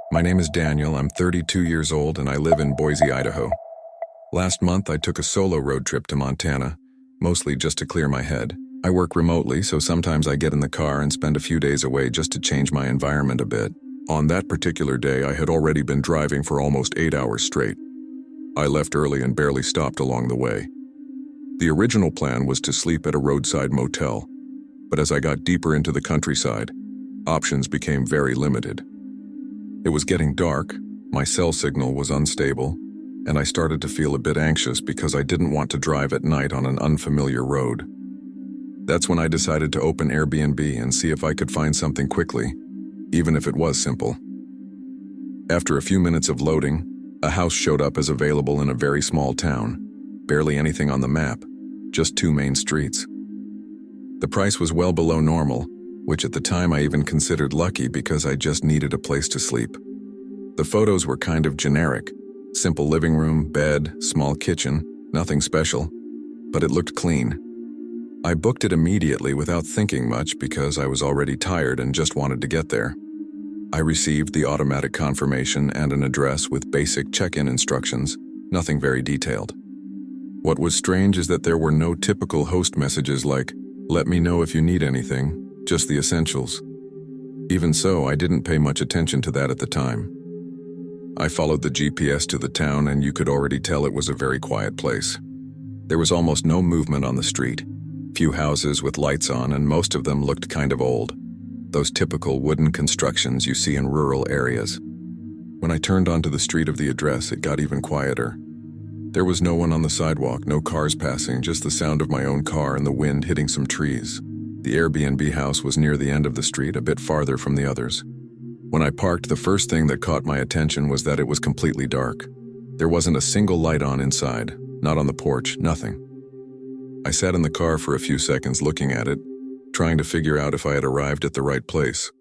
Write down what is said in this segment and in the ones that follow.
My name is Daniel, I'm 32 years old, and I live in Boise, Idaho. Last month, I took a solo road trip to Montana, mostly just to clear my head. I work remotely, so sometimes I get in the car and spend a few days away just to change my environment a bit. On that particular day, I had already been driving for almost 8 hours straight. I left early and barely stopped along the way. The original plan was to sleep at a roadside motel, but as I got deeper into the countryside, options became very limited. It was getting dark, my cell signal was unstable, and I started to feel a bit anxious because I didn't want to drive at night on an unfamiliar road. That's when I decided to open Airbnb and see if I could find something quickly, even if it was simple. After a few minutes of loading, a house showed up as available in a very small town. Barely anything on the map, just 2 main streets. The price was well below normal, which at the time I even considered lucky because I just needed a place to sleep. The photos were kind of generic. Simple living room, bed, small kitchen, nothing special, but it looked clean. I booked it immediately without thinking much because I was already tired and just wanted to get there. I received the automatic confirmation and an address with basic check-in instructions, nothing very detailed. What was strange is that there were no typical host messages like, "Let me know if you need anything," just the essentials. Even so, I didn't pay much attention to that at the time. I followed the GPS to the town and you could already tell it was a very quiet place. There was almost no movement on the street. Few houses with lights on, and most of them looked kind of old. Those typical wooden constructions you see in rural areas. When I turned onto the street of the address, it got even quieter. There was no one on the sidewalk, no cars passing, just the sound of my own car and the wind hitting some trees. The Airbnb house was near the end of the street, a bit farther from the others. When I parked, the first thing that caught my attention was that it was completely dark. There wasn't a single light on inside, not on the porch, nothing. I sat in the car for a few seconds looking at it, trying to figure out if I had arrived at the right place.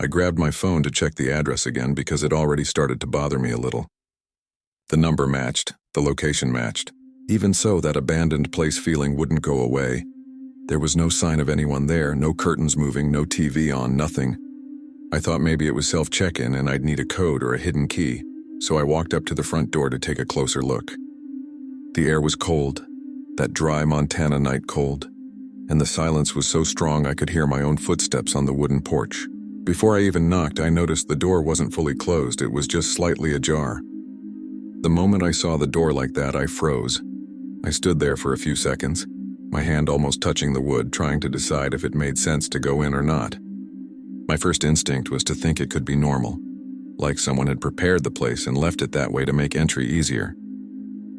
I grabbed my phone to check the address again because it already started to bother me a little. The number matched, the location matched. Even so, that abandoned place feeling wouldn't go away. There was no sign of anyone there, no curtains moving, no TV on, nothing. I thought maybe it was self-check-in and I'd need a code or a hidden key, so I walked up to the front door to take a closer look. The air was cold, that dry Montana night cold, and the silence was so strong I could hear my own footsteps on the wooden porch. Before I even knocked, I noticed the door wasn't fully closed, it was just slightly ajar. The moment I saw the door like that, I froze. I stood there for a few seconds, my hand almost touching the wood, trying to decide if it made sense to go in or not. My first instinct was to think it could be normal, like someone had prepared the place and left it that way to make entry easier.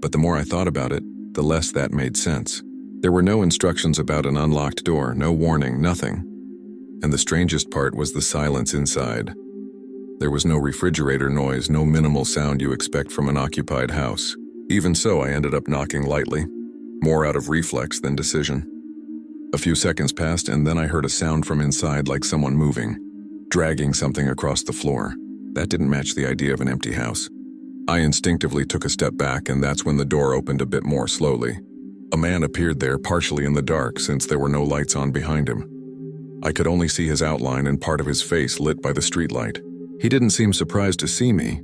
But the more I thought about it, the less that made sense. There were no instructions about an unlocked door, no warning, nothing. And the strangest part was the silence inside. There was no refrigerator noise, no minimal sound you expect from an occupied house. Even so, I ended up knocking lightly, more out of reflex than decision. A few seconds passed and then I heard a sound from inside like someone moving, dragging something across the floor. That didn't match the idea of an empty house. I instinctively took a step back and that's when the door opened a bit more slowly. A man appeared there partially in the dark since there were no lights on behind him. I could only see his outline and part of his face lit by the streetlight. He didn't seem surprised to see me.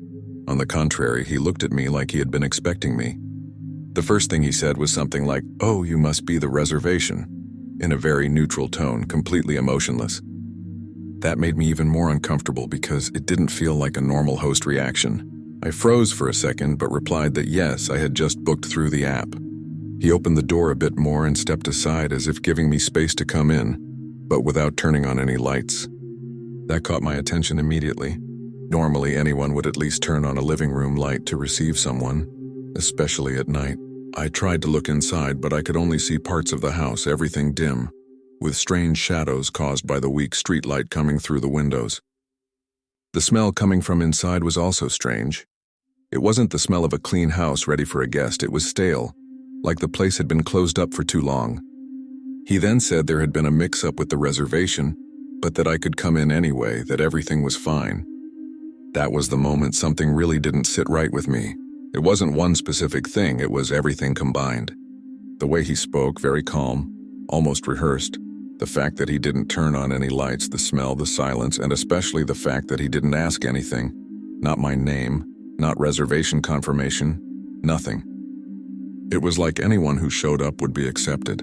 On the contrary, he looked at me like he had been expecting me. The first thing he said was something like, "Oh, you must be the reservation," in a very neutral tone, completely emotionless. That made me even more uncomfortable because it didn't feel like a normal host reaction. I froze for a second but replied that yes, I had just booked through the app. He opened the door a bit more and stepped aside as if giving me space to come in, but without turning on any lights. That caught my attention immediately. Normally, anyone would at least turn on a living room light to receive someone, especially at night. I tried to look inside, but I could only see parts of the house, everything dim, with strange shadows caused by the weak streetlight coming through the windows. The smell coming from inside was also strange. It wasn't the smell of a clean house ready for a guest, it was stale, like the place had been closed up for too long. He then said there had been a mix-up with the reservation, but that I could come in anyway, that everything was fine. That was the moment something really didn't sit right with me. It wasn't one specific thing, it was everything combined. The way he spoke, very calm, almost rehearsed. The fact that he didn't turn on any lights, the smell, the silence, and especially the fact that he didn't ask anything. Not my name, not reservation confirmation, nothing. It was like anyone who showed up would be accepted.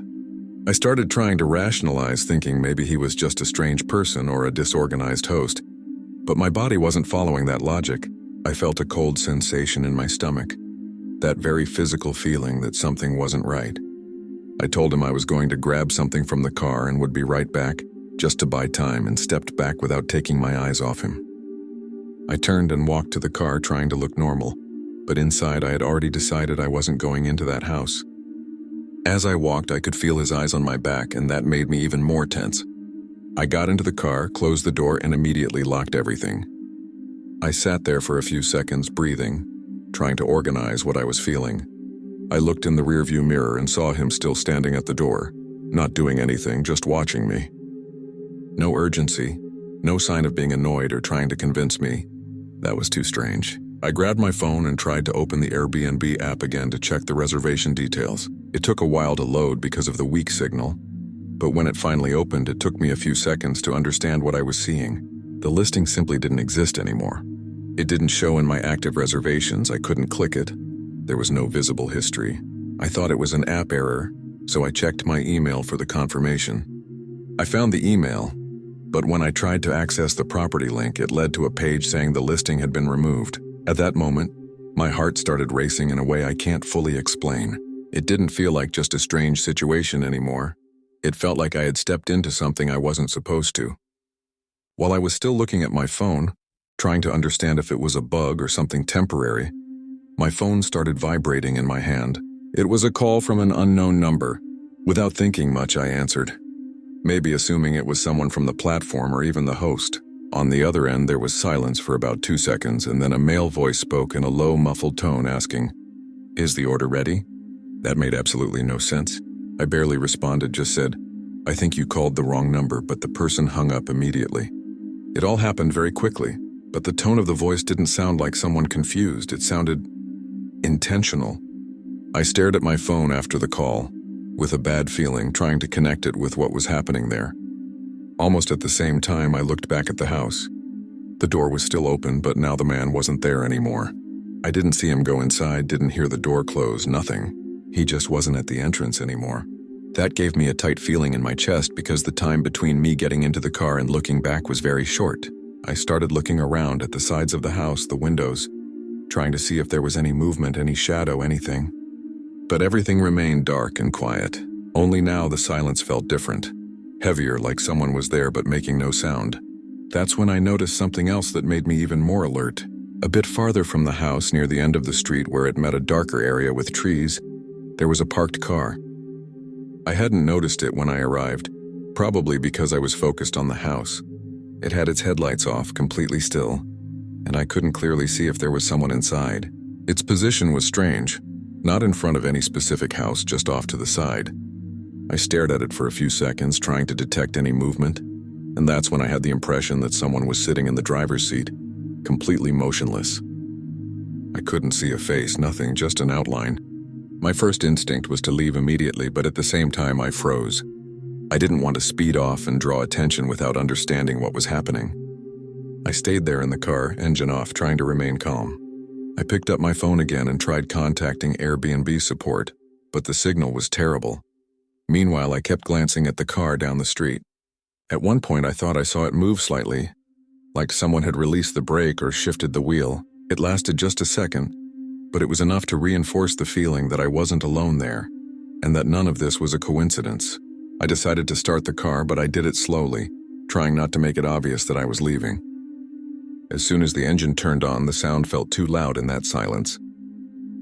I started trying to rationalize, thinking maybe he was just a strange person or a disorganized host. But my body wasn't following that logic. I felt a cold sensation in my stomach, that very physical feeling that something wasn't right. I told him I was going to grab something from the car and would be right back, just to buy time, and stepped back without taking my eyes off him. I turned and walked to the car trying to look normal, but inside I had already decided I wasn't going into that house. As I walked, I could feel his eyes on my back, and that made me even more tense. I got into the car, closed the door, and immediately locked everything. I sat there for a few seconds, breathing, trying to organize what I was feeling. I looked in the rearview mirror and saw him still standing at the door, not doing anything, just watching me. No urgency, no sign of being annoyed or trying to convince me. That was too strange. I grabbed my phone and tried to open the Airbnb app again to check the reservation details. It took a while to load because of the weak signal, but when it finally opened, it took me a few seconds to understand what I was seeing. The listing simply didn't exist anymore. It didn't show in my active reservations. I couldn't click it. There was no visible history. I thought it was an app error, so I checked my email for the confirmation. I found the email, but when I tried to access the property link, it led to a page saying the listing had been removed. At that moment, my heart started racing in a way I can't fully explain. It didn't feel like just a strange situation anymore. It felt like I had stepped into something I wasn't supposed to. While I was still looking at my phone, trying to understand if it was a bug or something temporary, my phone started vibrating in my hand. It was a call from an unknown number. Without thinking much, I answered, maybe assuming it was someone from the platform or even the host. On the other end, there was silence for about 2 seconds, and then a male voice spoke in a low, muffled tone asking, "Is the order ready?" That made absolutely no sense. I barely responded, just said, "I think you called the wrong number," but the person hung up immediately. It all happened very quickly, but the tone of the voice didn't sound like someone confused. It sounded intentional. I stared at my phone after the call, with a bad feeling, trying to connect it with what was happening there. Almost at the same time, I looked back at the house. The door was still open, but now the man wasn't there anymore. I didn't see him go inside, didn't hear the door close, nothing. He just wasn't at the entrance anymore. That gave me a tight feeling in my chest because the time between me getting into the car and looking back was very short. I started looking around at the sides of the house, the windows, trying to see if there was any movement, any shadow, anything. But everything remained dark and quiet. Only now the silence felt different. Heavier, like someone was there but making no sound. That's when I noticed something else that made me even more alert. A bit farther from the house, near the end of the street where it met a darker area with trees, there was a parked car. I hadn't noticed it when I arrived, probably because I was focused on the house. It had its headlights off, completely still, and I couldn't clearly see if there was someone inside. Its position was strange, not in front of any specific house, just off to the side. I stared at it for a few seconds, trying to detect any movement, and that's when I had the impression that someone was sitting in the driver's seat, completely motionless. I couldn't see a face, nothing, just an outline. My first instinct was to leave immediately, but at the same time I froze. I didn't want to speed off and draw attention without understanding what was happening. I stayed there in the car, engine off, trying to remain calm. I picked up my phone again and tried contacting Airbnb support, but the signal was terrible. Meanwhile, I kept glancing at the car down the street. At one point, I thought I saw it move slightly, like someone had released the brake or shifted the wheel. It lasted just a second, but it was enough to reinforce the feeling that I wasn't alone there, and that none of this was a coincidence. I decided to start the car, but I did it slowly, trying not to make it obvious that I was leaving. As soon as the engine turned on, the sound felt too loud in that silence.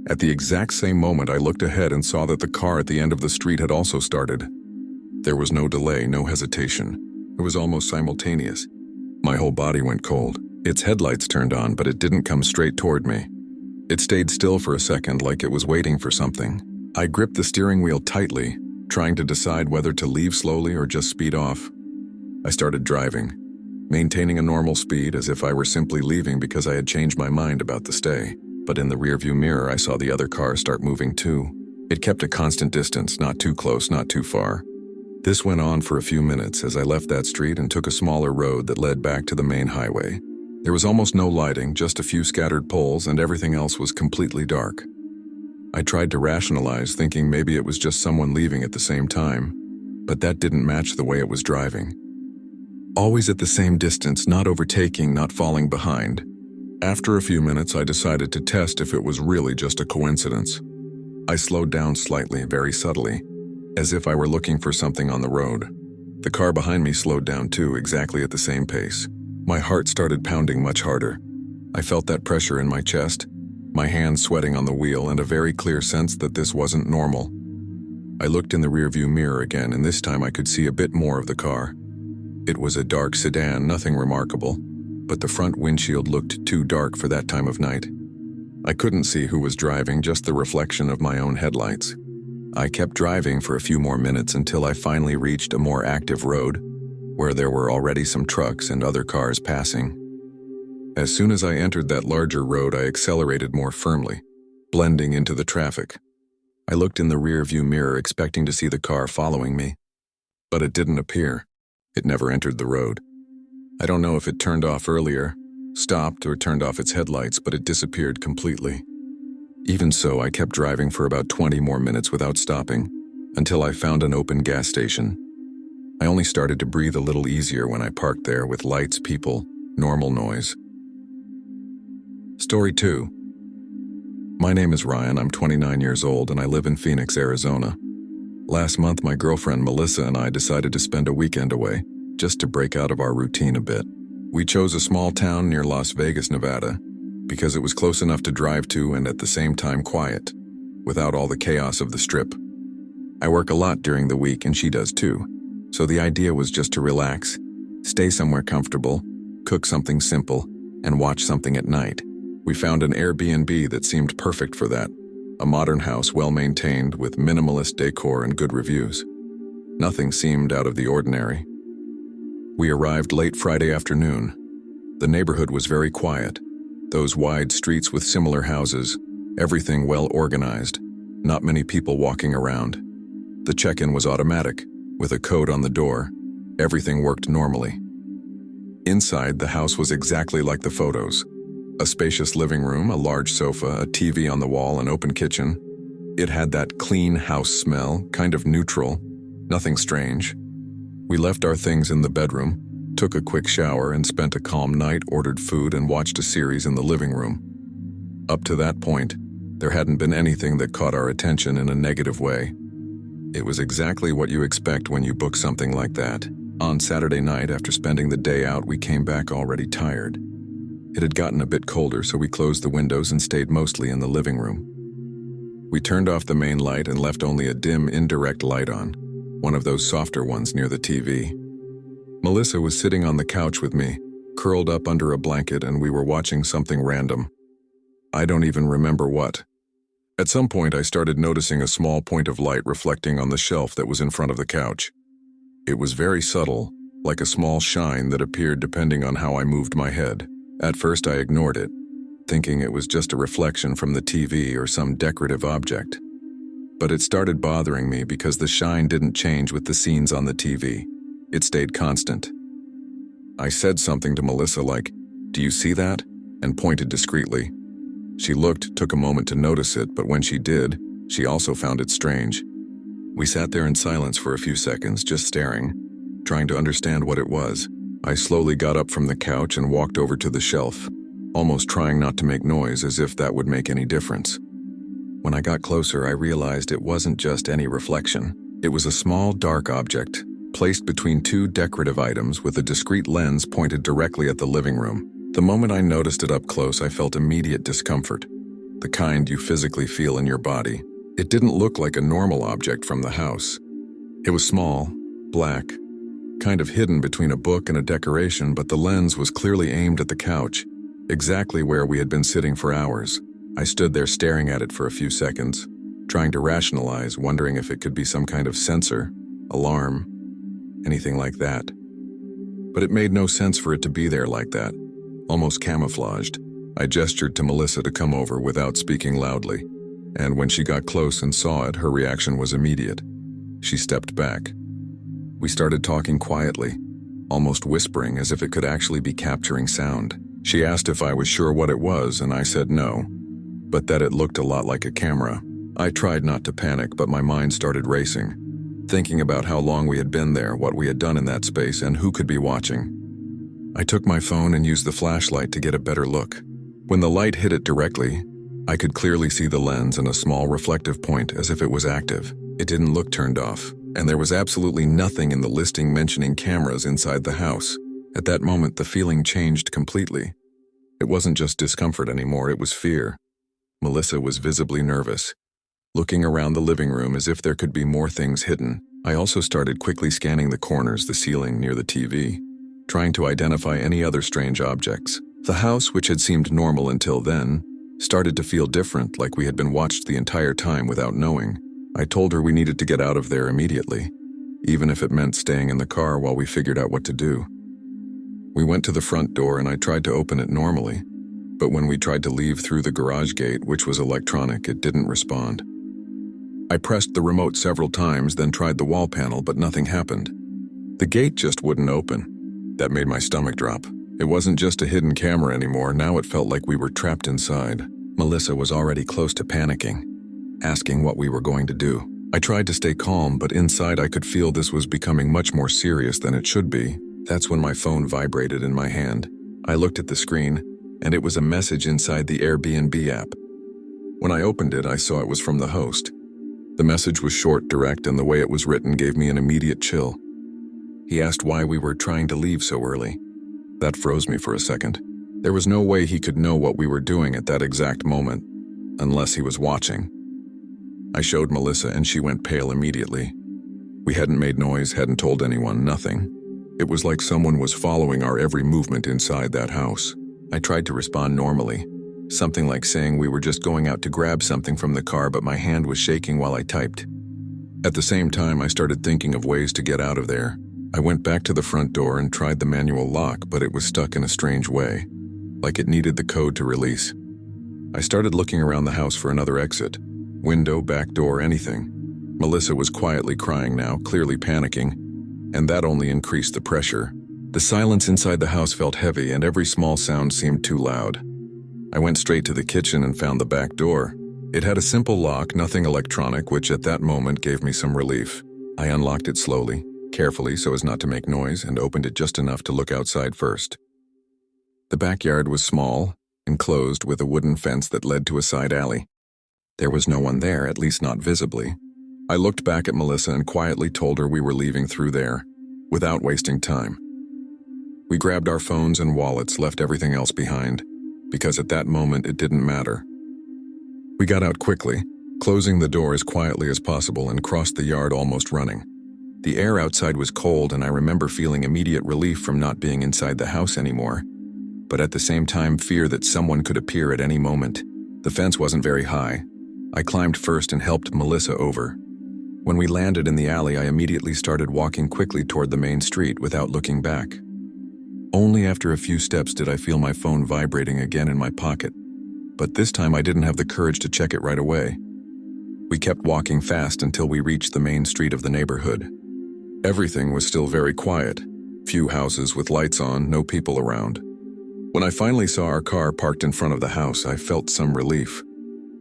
At the exact same moment, I looked ahead and saw that the car at the end of the street had also started. There was no delay, no hesitation. It was almost simultaneous. My whole body went cold. Its headlights turned on, but it didn't come straight toward me. It stayed still for a second, like it was waiting for something. I gripped the steering wheel tightly, trying to decide whether to leave slowly or just speed off. I started driving, maintaining a normal speed as if I were simply leaving because I had changed my mind about the stay. But in the rearview mirror, I saw the other car start moving too. It kept a constant distance, not too close, not too far. This went on for a few minutes as I left that street and took a smaller road that led back to the main highway. There was almost no lighting, just a few scattered poles, and everything else was completely dark. I tried to rationalize, thinking maybe it was just someone leaving at the same time, but that didn't match the way it was driving. Always at the same distance, not overtaking, not falling behind. After a few minutes, I decided to test if it was really just a coincidence. I slowed down slightly, very subtly, as if I were looking for something on the road. The car behind me slowed down too, exactly at the same pace. My heart started pounding much harder. I felt that pressure in my chest, my hands sweating on the wheel, and a very clear sense that this wasn't normal. I looked in the rearview mirror again, and this time I could see a bit more of the car. It was a dark sedan, nothing remarkable, but the front windshield looked too dark for that time of night. I couldn't see who was driving, just the reflection of my own headlights. I kept driving for a few more minutes until I finally reached a more active road, where there were already some trucks and other cars passing. As soon as I entered that larger road, I accelerated more firmly, blending into the traffic. I looked in the rear-view mirror, expecting to see the car following me, but it didn't appear. It never entered the road. I don't know if it turned off earlier, stopped, or turned off its headlights, but it disappeared completely. Even so, I kept driving for about 20 more minutes without stopping, until I found an open gas station. I only started to breathe a little easier when I parked there, with lights, people, normal noise. Story 2. My name is Ryan, I'm 29 years old, and I live in Phoenix, Arizona. Last month, my girlfriend Melissa and I decided to spend a weekend away, just to break out of our routine a bit. We chose a small town near Las Vegas, Nevada, because it was close enough to drive to and at the same time quiet, without all the chaos of the Strip. I work a lot during the week, and she does too, so the idea was just to relax, stay somewhere comfortable, cook something simple, and watch something at night. We found an Airbnb that seemed perfect for that, a modern house well-maintained with minimalist decor and good reviews. Nothing seemed out of the ordinary. We arrived late Friday afternoon. The neighborhood was very quiet, those wide streets with similar houses, everything well organized, not many people walking around. The check-in was automatic, with a code on the door. Everything worked normally. Inside, the house was exactly like the photos. A spacious living room, a large sofa, a TV on the wall, an open kitchen. It had that clean house smell, kind of neutral, nothing strange. We left our things in the bedroom, took a quick shower, and spent a calm night, ordered food, and watched a series in the living room. Up to that point, there hadn't been anything that caught our attention in a negative way. It was exactly what you expect when you book something like that. On Saturday night, after spending the day out, we came back already tired. It had gotten a bit colder, so we closed the windows and stayed mostly in the living room. We turned off the main light and left only a dim, indirect light on, one of those softer ones near the TV. Melissa was sitting on the couch with me, curled up under a blanket, and we were watching something random. I don't even remember what. At some point, I started noticing a small point of light reflecting on the shelf that was in front of the couch. It was very subtle, like a small shine that appeared depending on how I moved my head. At first, I ignored it, thinking it was just a reflection from the TV or some decorative object. But it started bothering me because the shine didn't change with the scenes on the TV. It stayed constant. I said something to Melissa like, "Do you see that?" and pointed discreetly. She looked, took a moment to notice it, but when she did, she also found it strange. We sat there in silence for a few seconds, just staring, trying to understand what it was. I slowly got up from the couch and walked over to the shelf, almost trying not to make noise, as if that would make any difference. When I got closer, I realized it wasn't just any reflection. It was a small, dark object, placed between two decorative items with a discreet lens pointed directly at the living room. The moment I noticed it up close, I felt immediate discomfort, the kind you physically feel in your body. It didn't look like a normal object from the house. It was small, black, kind of hidden between a book and a decoration, but the lens was clearly aimed at the couch, exactly where we had been sitting for hours. I stood there staring at it for a few seconds, trying to rationalize, wondering if it could be some kind of sensor, alarm, anything like that. But it made no sense for it to be there like that, almost camouflaged. I gestured to Melissa to come over without speaking loudly, and when she got close and saw it, her reaction was immediate. She stepped back. We started talking quietly, almost whispering, as if it could actually be capturing sound. She asked if I was sure what it was, and I said no, but that it looked a lot like a camera. I tried not to panic, but my mind started racing, thinking about how long we had been there, what we had done in that space, and who could be watching. I took my phone and used the flashlight to get a better look. When the light hit it directly, I could clearly see the lens and a small reflective point as if it was active. It didn't look turned off, and there was absolutely nothing in the listing mentioning cameras inside the house. At that moment, the feeling changed completely. It wasn't just discomfort anymore, it was fear. Melissa was visibly nervous, looking around the living room as if there could be more things hidden. I also started quickly scanning the corners, the ceiling near the TV, trying to identify any other strange objects. The house, which had seemed normal until then, started to feel different, like we had been watched the entire time without knowing. I told her we needed to get out of there immediately, even if it meant staying in the car while we figured out what to do. We went to the front door and I tried to open it normally, but when we tried to leave through the garage gate, which was electronic, it didn't respond. I pressed the remote several times, then tried the wall panel, but nothing happened. The gate just wouldn't open. That made my stomach drop. It wasn't just a hidden camera anymore, now it felt like we were trapped inside. Melissa was already close to panicking, asking what we were going to do. I tried to stay calm, but inside I could feel this was becoming much more serious than it should be. That's when my phone vibrated in my hand. I looked at the screen, and it was a message inside the Airbnb app. When I opened it, I saw it was from the host. The message was short, direct, and the way it was written gave me an immediate chill. He asked why we were trying to leave so early. That froze me for a second. There was no way he could know what we were doing at that exact moment, unless he was watching. I showed Melissa and she went pale immediately. We hadn't made noise, hadn't told anyone, nothing. It was like someone was following our every movement inside that house. I tried to respond normally, something like saying we were just going out to grab something from the car, but my hand was shaking while I typed. At the same time, I started thinking of ways to get out of there. I went back to the front door and tried the manual lock, but it was stuck in a strange way, like it needed the code to release. I started looking around the house for another exit. Window, back door, anything. Melissa was quietly crying now, clearly panicking, and that only increased the pressure. The silence inside the house felt heavy, and every small sound seemed too loud. I went straight to the kitchen and found the back door. It had a simple lock, nothing electronic, which at that moment gave me some relief. I unlocked it slowly, carefully so as not to make noise, and opened it just enough to look outside first. The backyard was small, enclosed with a wooden fence that led to a side alley. There was no one there, at least not visibly. I looked back at Melissa and quietly told her we were leaving through there, without wasting time. We grabbed our phones and wallets, left everything else behind, because at that moment it didn't matter. We got out quickly, closing the door as quietly as possible, and crossed the yard almost running. The air outside was cold, and I remember feeling immediate relief from not being inside the house anymore, but at the same time fear that someone could appear at any moment. The fence wasn't very high. I climbed first and helped Melissa over. When we landed in the alley, I immediately started walking quickly toward the main street without looking back. Only after a few steps did I feel my phone vibrating again in my pocket, but this time I didn't have the courage to check it right away. We kept walking fast until we reached the main street of the neighborhood. Everything was still very quiet. Few houses with lights on, no people around. When I finally saw our car parked in front of the house, I felt some relief,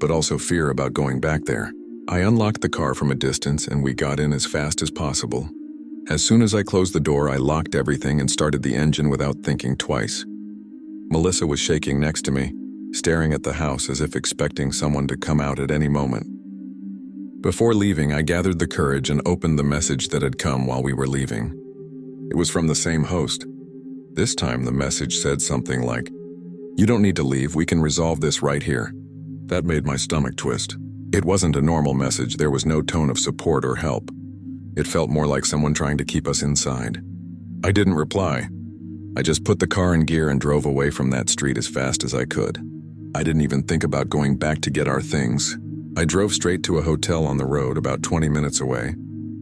but also fear about going back there. I unlocked the car from a distance and we got in as fast as possible. As soon as I closed the door, I locked everything and started the engine without thinking twice. Melissa was shaking next to me, staring at the house as if expecting someone to come out at any moment. Before leaving, I gathered the courage and opened the message that had come while we were leaving. It was from the same host. This time the message said something like, "You don't need to leave, we can resolve this right here." That made my stomach twist. It wasn't a normal message, there was no tone of support or help. It felt more like someone trying to keep us inside. I didn't reply. I just put the car in gear and drove away from that street as fast as I could. I didn't even think about going back to get our things. I drove straight to a hotel on the road about 20 minutes away,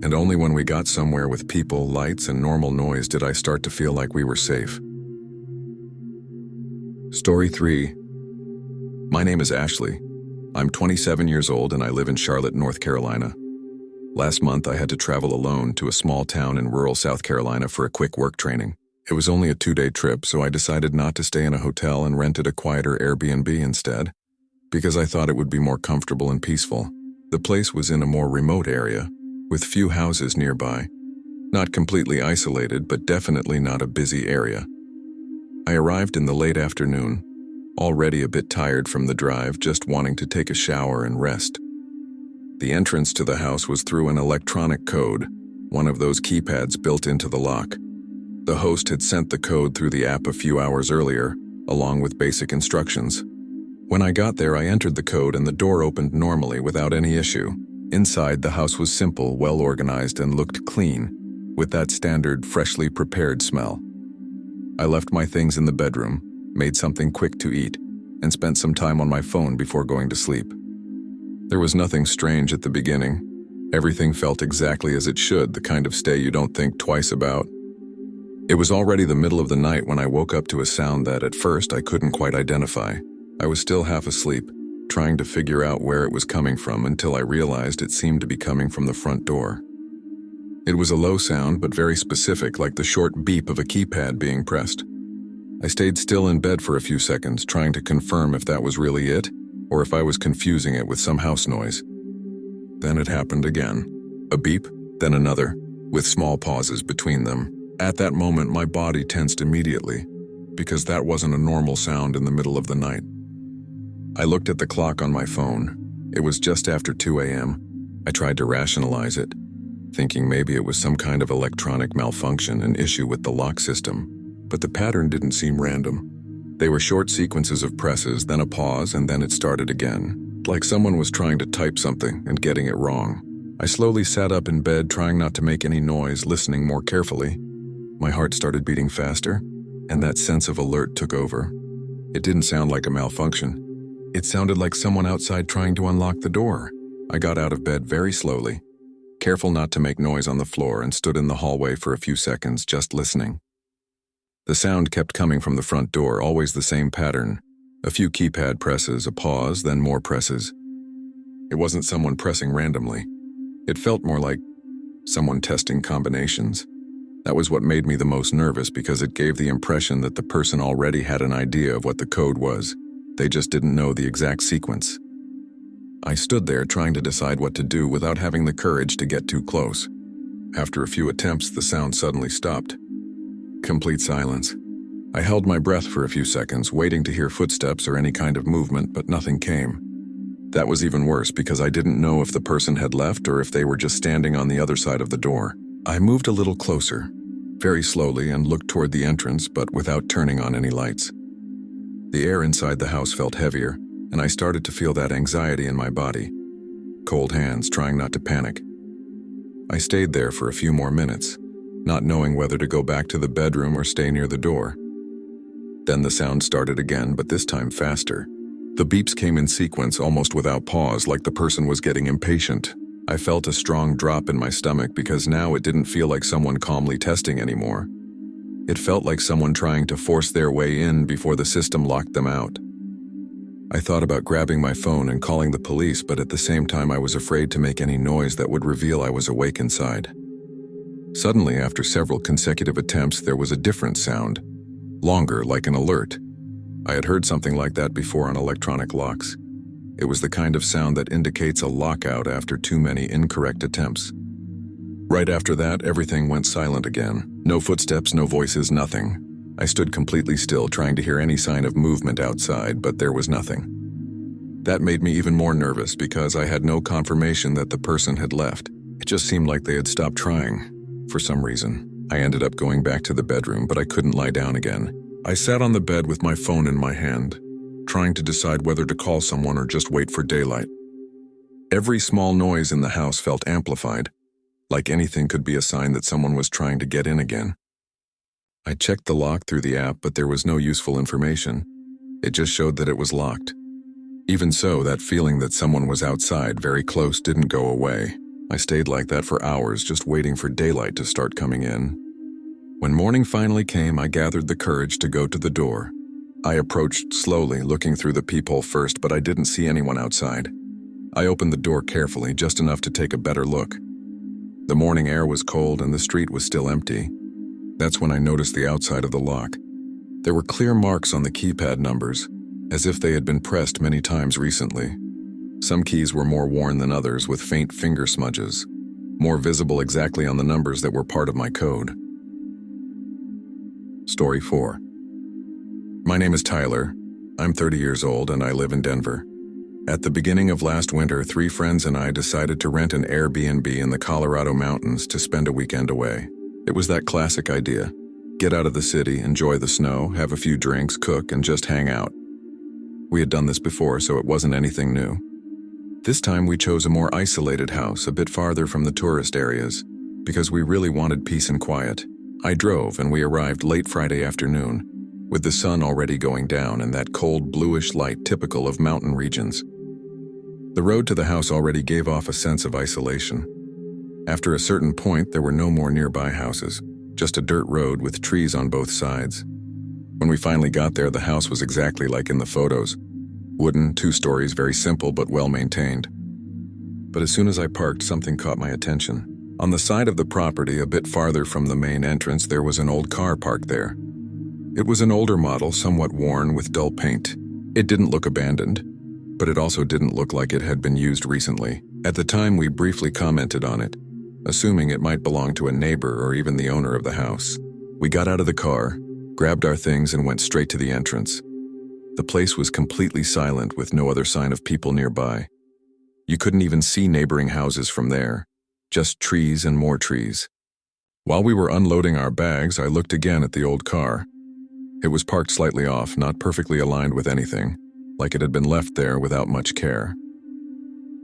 and only when we got somewhere with people, lights, and normal noise did I start to feel like we were safe. Story 3. My name is Ashley. I'm 27 years old and I live in Charlotte, North Carolina. Last month I had to travel alone to a small town in rural South Carolina for a quick work training. It was only a 2-day trip, so I decided not to stay in a hotel and rented a quieter Airbnb instead, because I thought it would be more comfortable and peaceful. The place was in a more remote area, with few houses nearby. Not completely isolated, but definitely not a busy area. I arrived in the late afternoon, already a bit tired from the drive, just wanting to take a shower and rest. The entrance to the house was through an electronic code, one of those keypads built into the lock. The host had sent the code through the app a few hours earlier, along with basic instructions. When I got there, I entered the code and the door opened normally without any issue. Inside, the house was simple, well organized, and looked clean, with that standard, freshly prepared smell. I left my things in the bedroom, made something quick to eat, and spent some time on my phone before going to sleep. There was nothing strange at the beginning. Everything felt exactly as it should, the kind of stay you don't think twice about. It was already the middle of the night when I woke up to a sound that at first I couldn't quite identify. I was still half asleep, trying to figure out where it was coming from until I realized it seemed to be coming from the front door. It was a low sound, but very specific, like the short beep of a keypad being pressed. I stayed still in bed for a few seconds, trying to confirm if that was really it, or if I was confusing it with some house noise. Then it happened again. A beep, then another, with small pauses between them. At that moment, my body tensed immediately, because that wasn't a normal sound in the middle of the night. I looked at the clock on my phone. It was just after 2 a.m. I tried to rationalize it, thinking maybe it was some kind of electronic malfunction, an issue with the lock system. But the pattern didn't seem random. They were short sequences of presses, then a pause, and then it started again, like someone was trying to type something and getting it wrong. I slowly sat up in bed, trying not to make any noise, listening more carefully. My heart started beating faster, and that sense of alert took over. It didn't sound like a malfunction. It sounded like someone outside trying to unlock the door. I got out of bed very slowly, careful not to make noise on the floor, and stood in the hallway for a few seconds, just listening. The sound kept coming from the front door, always the same pattern. A few keypad presses, a pause, then more presses. It wasn't someone pressing randomly. It felt more like someone testing combinations. That was what made me the most nervous, because it gave the impression that the person already had an idea of what the code was. They just didn't know the exact sequence. I stood there trying to decide what to do without having the courage to get too close. After a few attempts, the sound suddenly stopped. Complete silence. I held my breath for a few seconds, waiting to hear footsteps or any kind of movement, but nothing came. That was even worse, because I didn't know if the person had left or if they were just standing on the other side of the door. I moved a little closer, very slowly, and looked toward the entrance, but without turning on any lights. The air inside the house felt heavier, and I started to feel that anxiety in my body. Cold hands, trying not to panic. I stayed there for a few more minutes, not knowing whether to go back to the bedroom or stay near the door. Then the sound started again, but this time faster. The beeps came in sequence, almost without pause, like the person was getting impatient. I felt a strong drop in my stomach, because now it didn't feel like someone calmly testing anymore. It felt like someone trying to force their way in before the system locked them out. I thought about grabbing my phone and calling the police, but at the same time I was afraid to make any noise that would reveal I was awake inside. Suddenly, after several consecutive attempts, there was a different sound, longer, like an alert. I had heard something like that before on electronic locks. It was the kind of sound that indicates a lockout after too many incorrect attempts. Right after that, everything went silent again. No footsteps, no voices, nothing. I stood completely still, trying to hear any sign of movement outside, but there was nothing. That made me even more nervous, because I had no confirmation that the person had left. It just seemed like they had stopped trying. For some reason, I ended up going back to the bedroom, but I couldn't lie down again. I sat on the bed with my phone in my hand, trying to decide whether to call someone or just wait for daylight. Every small noise in the house felt amplified, like anything could be a sign that someone was trying to get in again. I checked the lock through the app, but there was no useful information. It just showed that it was locked. Even so, that feeling that someone was outside, very close, didn't go away. I stayed like that for hours, just waiting for daylight to start coming in. When morning finally came, I gathered the courage to go to the door. I approached slowly, looking through the peephole first, but I didn't see anyone outside. I opened the door carefully, just enough to take a better look. The morning air was cold and the street was still empty. That's when I noticed the outside of the lock. There were clear marks on the keypad numbers, as if they had been pressed many times recently. Some keys were more worn than others, with faint finger smudges, more visible exactly on the numbers that were part of my code. Story 4. My name is Tyler. I'm 30 years old and I live in Denver. At the beginning of last winter, 3 friends and I decided to rent an Airbnb in the Colorado mountains to spend a weekend away. It was that classic idea. Get out of the city, enjoy the snow, have a few drinks, cook, and just hang out. We had done this before, so it wasn't anything new. This time we chose a more isolated house, a bit farther from the tourist areas, because we really wanted peace and quiet. I drove and we arrived late Friday afternoon, with the sun already going down and that cold bluish light typical of mountain regions. The road to the house already gave off a sense of isolation. After a certain point, there were no more nearby houses, just a dirt road with trees on both sides. When we finally got there, the house was exactly like in the photos. Wooden, 2 stories, very simple but well maintained. But as soon as I parked, something caught my attention. On the side of the property, a bit farther from the main entrance, there was an old car parked there. It was an older model, somewhat worn with dull paint. It didn't look abandoned, but it also didn't look like it had been used recently. At the time, we briefly commented on it, assuming it might belong to a neighbor or even the owner of the house. We got out of the car, grabbed our things, and went straight to the entrance. The place was completely silent with no other sign of people nearby. You couldn't even see neighboring houses from there, just trees and more trees. While we were unloading our bags, I looked again at the old car. It was parked slightly off, not perfectly aligned with anything, like it had been left there without much care.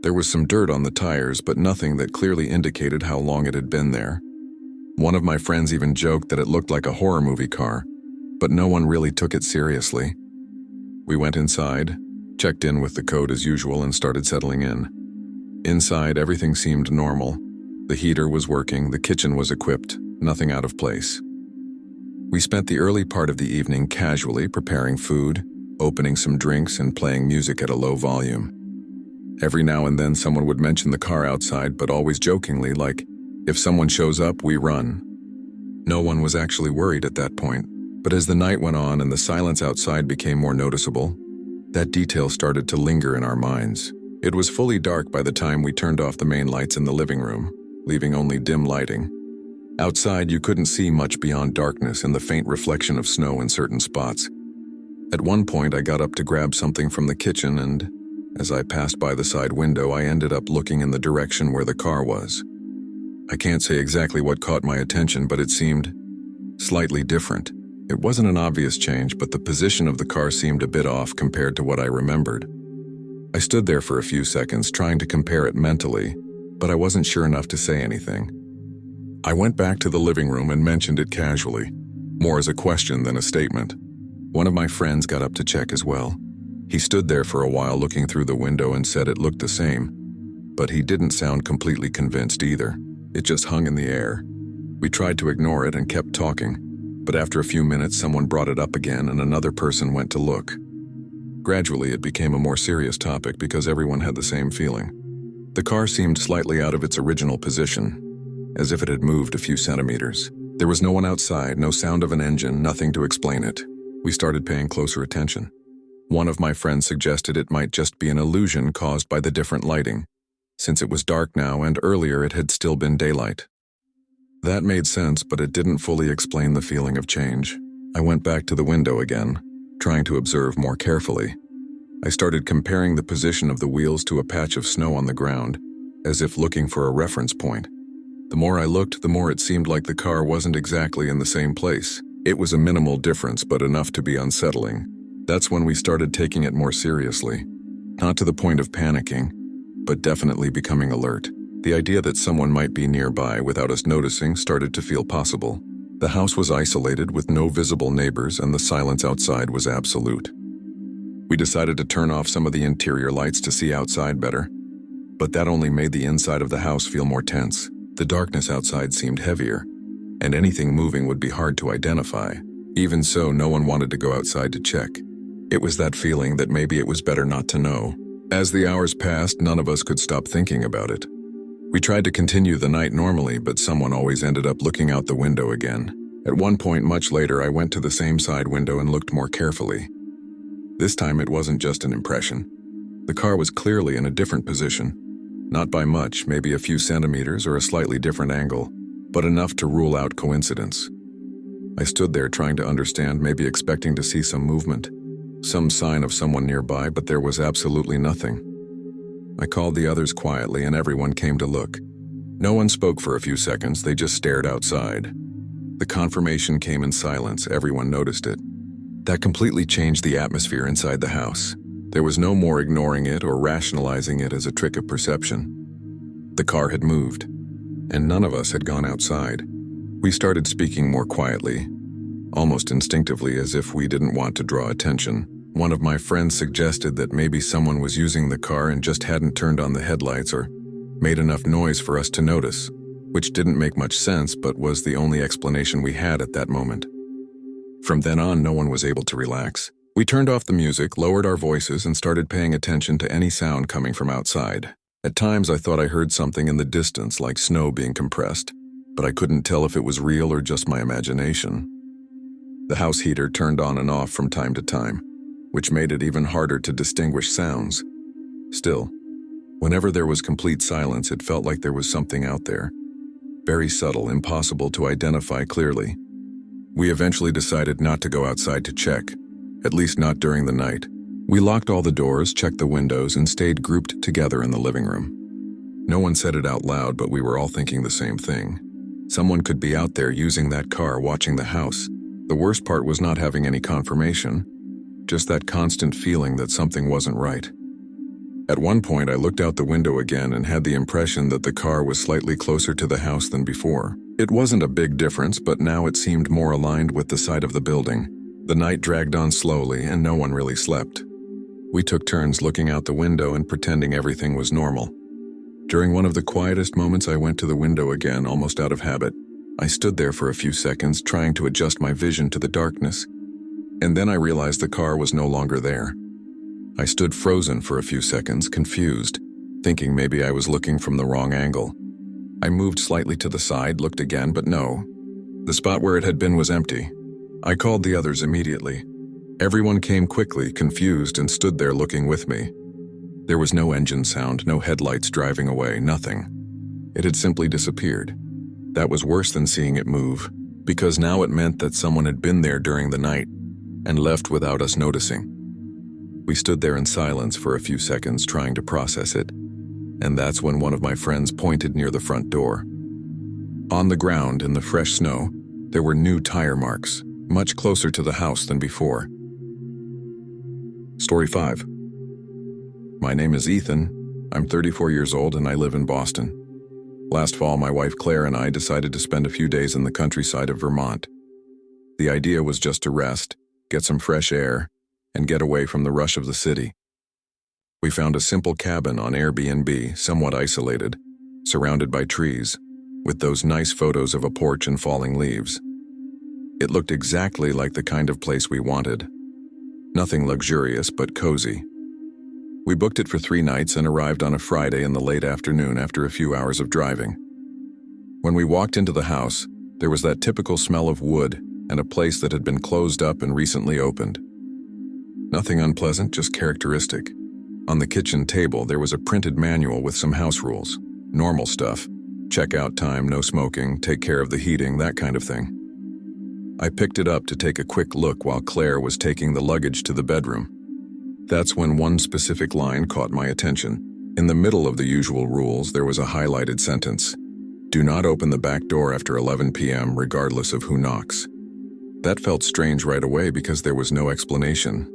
There was some dirt on the tires, but nothing that clearly indicated how long it had been there. One of my friends even joked that it looked like a horror movie car, but no one really took it seriously. We went inside, checked in with the code as usual, and started settling in. Inside, everything seemed normal. The heater was working, the kitchen was equipped, nothing out of place. We spent the early part of the evening casually preparing food, opening some drinks, and playing music at a low volume. Every now and then someone would mention the car outside, but always jokingly, like, if someone shows up, we run. No one was actually worried at that point, but as the night went on and the silence outside became more noticeable, that detail started to linger in our minds. It was fully dark by the time we turned off the main lights in the living room, leaving only dim lighting. Outside, you couldn't see much beyond darkness and the faint reflection of snow in certain spots. At one point, I got up to grab something from the kitchen, and as I passed by the side window, I ended up looking in the direction where the car was. I can't say exactly what caught my attention, but it seemed slightly different. It wasn't an obvious change, but the position of the car seemed a bit off compared to what I remembered. I stood there for a few seconds trying to compare it mentally, but I wasn't sure enough to say anything. I went back to the living room and mentioned it casually, more as a question than a statement. One of my friends got up to check as well. He stood there for a while looking through the window and said it looked the same, but he didn't sound completely convinced either. It just hung in the air. We tried to ignore it and kept talking, but after a few minutes someone brought it up again and another person went to look. Gradually it became a more serious topic because everyone had the same feeling. The car seemed slightly out of its original position, as if it had moved a few centimeters. There was no one outside, no sound of an engine, nothing to explain it. We started paying closer attention. One of my friends suggested it might just be an illusion caused by the different lighting, since it was dark now and earlier it had still been daylight. That made sense, but it didn't fully explain the feeling of change. I went back to the window again, trying to observe more carefully. I started comparing the position of the wheels to a patch of snow on the ground, as if looking for a reference point. The more I looked, the more it seemed like the car wasn't exactly in the same place. It was a minimal difference, but enough to be unsettling. That's when we started taking it more seriously. Not to the point of panicking, but definitely becoming alert. The idea that someone might be nearby without us noticing started to feel possible. The house was isolated with no visible neighbors, and the silence outside was absolute. We decided to turn off some of the interior lights to see outside better, but that only made the inside of the house feel more tense. The darkness outside seemed heavier, and anything moving would be hard to identify. Even so, no one wanted to go outside to check. It was that feeling that maybe it was better not to know. As the hours passed, none of us could stop thinking about it. We tried to continue the night normally, but someone always ended up looking out the window again. At one point much later, I went to the same side window and looked more carefully. This time it wasn't just an impression. The car was clearly in a different position. Not by much, maybe a few centimeters or a slightly different angle, but enough to rule out coincidence. I stood there trying to understand, maybe expecting to see some movement, some sign of someone nearby, but there was absolutely nothing. I called the others quietly and everyone came to look. No one spoke for a few seconds, they just stared outside. The confirmation came in silence, everyone noticed it. That completely changed the atmosphere inside the house. There was no more ignoring it or rationalizing it as a trick of perception. The car had moved, and none of us had gone outside. We started speaking more quietly, almost instinctively, as if we didn't want to draw attention. One of my friends suggested that maybe someone was using the car and just hadn't turned on the headlights or made enough noise for us to notice, which didn't make much sense but was the only explanation we had at that moment. From then on, no one was able to relax. We turned off the music, lowered our voices, and started paying attention to any sound coming from outside. At times, I thought I heard something in the distance, like snow being compressed, but I couldn't tell if it was real or just my imagination. The house heater turned on and off from time to time, which made it even harder to distinguish sounds. Still, whenever there was complete silence, it felt like there was something out there. Very subtle, impossible to identify clearly. We eventually decided not to go outside to check, at least not during the night. We locked all the doors, checked the windows, and stayed grouped together in the living room. No one said it out loud, but we were all thinking the same thing. Someone could be out there using that car, watching the house. The worst part was not having any confirmation, just that constant feeling that something wasn't right. At one point, I looked out the window again and had the impression that the car was slightly closer to the house than before. It wasn't a big difference, but now it seemed more aligned with the side of the building. The night dragged on slowly, and no one really slept. We took turns looking out the window and pretending everything was normal. During one of the quietest moments, I went to the window again, almost out of habit. I stood there for a few seconds, trying to adjust my vision to the darkness. And then I realized the car was no longer there. I stood frozen for a few seconds, confused, thinking maybe I was looking from the wrong angle. I moved slightly to the side, looked again, but no. The spot where it had been was empty. I called the others immediately. Everyone came quickly, confused, and stood there looking with me. There was no engine sound, no headlights driving away, nothing. It had simply disappeared. That was worse than seeing it move, because now it meant that someone had been there during the night and left without us noticing. We stood there in silence for a few seconds, trying to process it, and that's when one of my friends pointed near the front door. On the ground, in the fresh snow, there were new tire marks, much closer to the house than before. Story 5. My name is Ethan. I'm 34 years old and I live in Boston. Last fall, my wife Claire and I decided to spend a few days in the countryside of Vermont. The idea was just to rest, get some fresh air, and get away from the rush of the city. We found a simple cabin on Airbnb, somewhat isolated, surrounded by trees, with those nice photos of a porch and falling leaves. It looked exactly like the kind of place we wanted. Nothing luxurious, but cozy. We booked it for 3 nights and arrived on a Friday in the late afternoon after a few hours of driving. When we walked into the house, there was that typical smell of wood and a place that had been closed up and recently opened. Nothing unpleasant, just characteristic. On the kitchen table, there was a printed manual with some house rules. Normal stuff. Checkout time, no smoking, take care of the heating, that kind of thing. I picked it up to take a quick look while Claire was taking the luggage to the bedroom. That's when one specific line caught my attention. In the middle of the usual rules, there was a highlighted sentence. Do not open the back door after 11 p.m. regardless of who knocks. That felt strange right away because there was no explanation.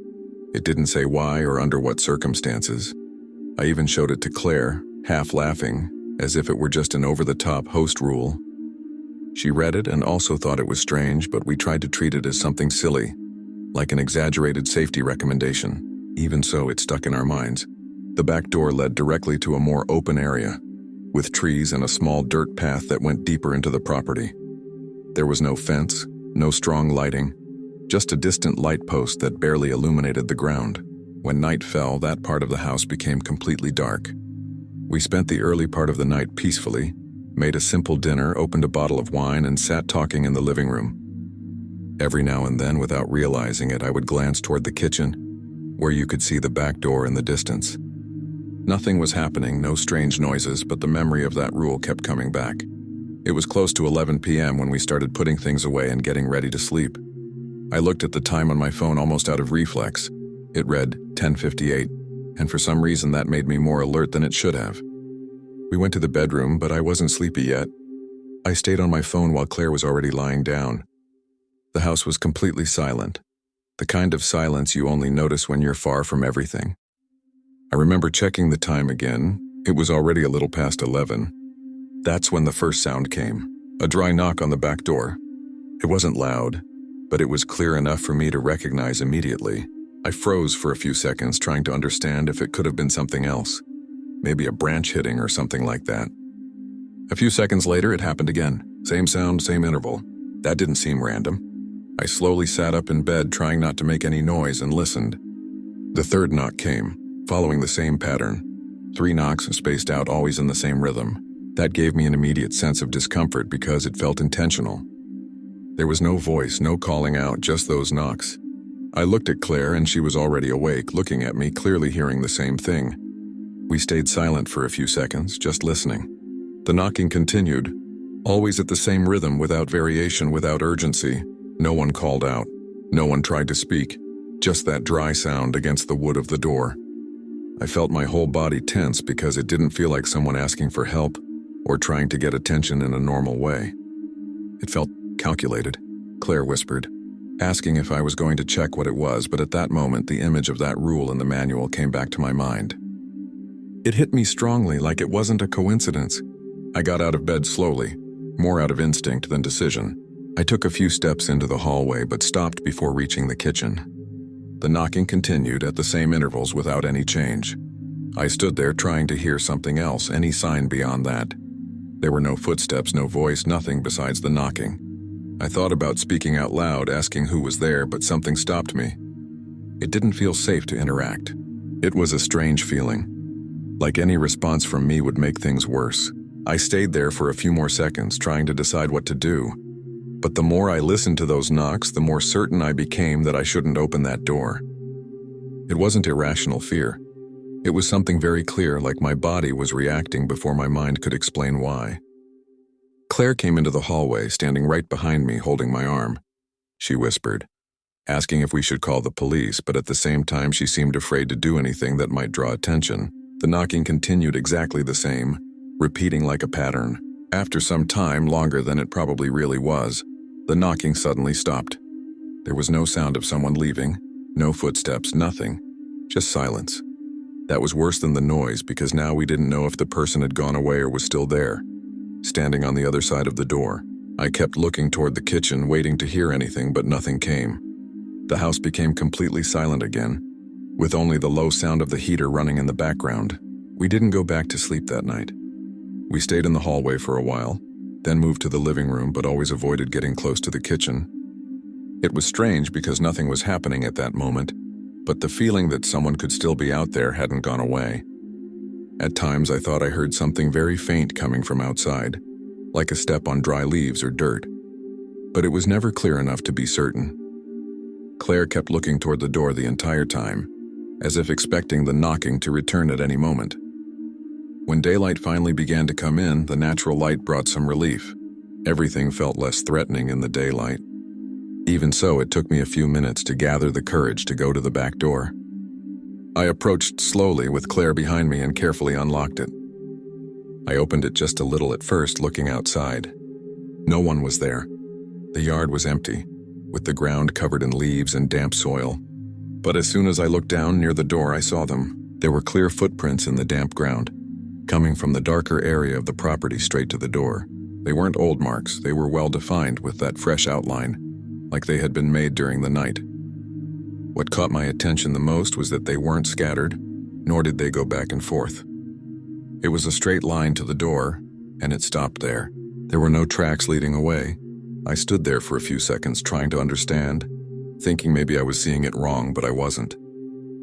It didn't say why or under what circumstances. I even showed it to Claire, half laughing, as if it were just an over-the-top host rule. She read it and also thought it was strange, but we tried to treat it as something silly, like an exaggerated safety recommendation. Even so, it stuck in our minds. The back door led directly to a more open area, with trees and a small dirt path that went deeper into the property. There was no fence, no strong lighting, just a distant light post that barely illuminated the ground. When night fell, that part of the house became completely dark. We spent the early part of the night peacefully, made a simple dinner, opened a bottle of wine, and sat talking in the living room. Every now and then, without realizing it, I would glance toward the kitchen, where you could see the back door in the distance. Nothing was happening, no strange noises, but the memory of that rule kept coming back. It was close to 11 p.m. when we started putting things away and getting ready to sleep. I looked at the time on my phone almost out of reflex. It read 10:58, and for some reason that made me more alert than it should have. We went to the bedroom, but I wasn't sleepy yet. I stayed on my phone while Claire was already lying down. The house was completely silent, the kind of silence you only notice when you're far from everything. I remember checking the time again. It was already a little past 11. That's when the first sound came, a dry knock on the back door. It wasn't loud, but it was clear enough for me to recognize immediately. I froze for a few seconds, trying to understand if it could have been something else. Maybe a branch hitting or something like that. A few seconds later, it happened again. Same sound, same interval. That didn't seem random. I slowly sat up in bed, trying not to make any noise, and listened. The third knock came, following the same pattern. 3 knocks spaced out, always in the same rhythm. That gave me an immediate sense of discomfort because it felt intentional. There was no voice, no calling out, just those knocks. I looked at Claire and she was already awake, looking at me, clearly hearing the same thing. We stayed silent for a few seconds, just listening. The knocking continued, always at the same rhythm, without variation, without urgency. No one called out. No one tried to speak. Just that dry sound against the wood of the door. I felt my whole body tense because it didn't feel like someone asking for help or trying to get attention in a normal way. It felt calculated, Claire whispered, asking if I was going to check what it was, but at that moment the image of that rule in the manual came back to my mind. It hit me strongly, like it wasn't a coincidence. I got out of bed slowly, more out of instinct than decision. I took a few steps into the hallway but stopped before reaching the kitchen. The knocking continued at the same intervals without any change. I stood there trying to hear something else, any sign beyond that. There were no footsteps, no voice, nothing besides the knocking. I thought about speaking out loud, asking who was there, but something stopped me. It didn't feel safe to interact. It was a strange feeling. Like any response from me would make things worse. I stayed there for a few more seconds, trying to decide what to do. But the more I listened to those knocks, the more certain I became that I shouldn't open that door. It wasn't irrational fear. It was something very clear, like my body was reacting before my mind could explain why. Claire came into the hallway, standing right behind me, holding my arm. She whispered, asking if we should call the police, but at the same time she seemed afraid to do anything that might draw attention. The knocking continued exactly the same, repeating like a pattern. After some time, longer than it probably really was, the knocking suddenly stopped. There was no sound of someone leaving, no footsteps, nothing, just silence. That was worse than the noise because now we didn't know if the person had gone away or was still there. Standing on the other side of the door, I kept looking toward the kitchen, waiting to hear anything, but nothing came. The house became completely silent again, with only the low sound of the heater running in the background. We didn't go back to sleep that night. We stayed in the hallway for a while, then moved to the living room, but always avoided getting close to the kitchen. It was strange because nothing was happening at that moment, but the feeling that someone could still be out there hadn't gone away. At times I thought I heard something very faint coming from outside, like a step on dry leaves or dirt, but it was never clear enough to be certain. Claire kept looking toward the door the entire time, as if expecting the knocking to return at any moment. When daylight finally began to come in, the natural light brought some relief. Everything felt less threatening in the daylight. Even so, it took me a few minutes to gather the courage to go to the back door. I approached slowly with Claire behind me and carefully unlocked it. I opened it just a little at first, looking outside. No one was there. The yard was empty, with the ground covered in leaves and damp soil. But as soon as I looked down near the door, I saw them. There were clear footprints in the damp ground, coming from the darker area of the property straight to the door. They weren't old marks, they were well defined with that fresh outline, like they had been made during the night. What caught my attention the most was that they weren't scattered, nor did they go back and forth. It was a straight line to the door, and it stopped there. There were no tracks leading away. I stood there for a few seconds trying to understand, thinking maybe I was seeing it wrong, but I wasn't.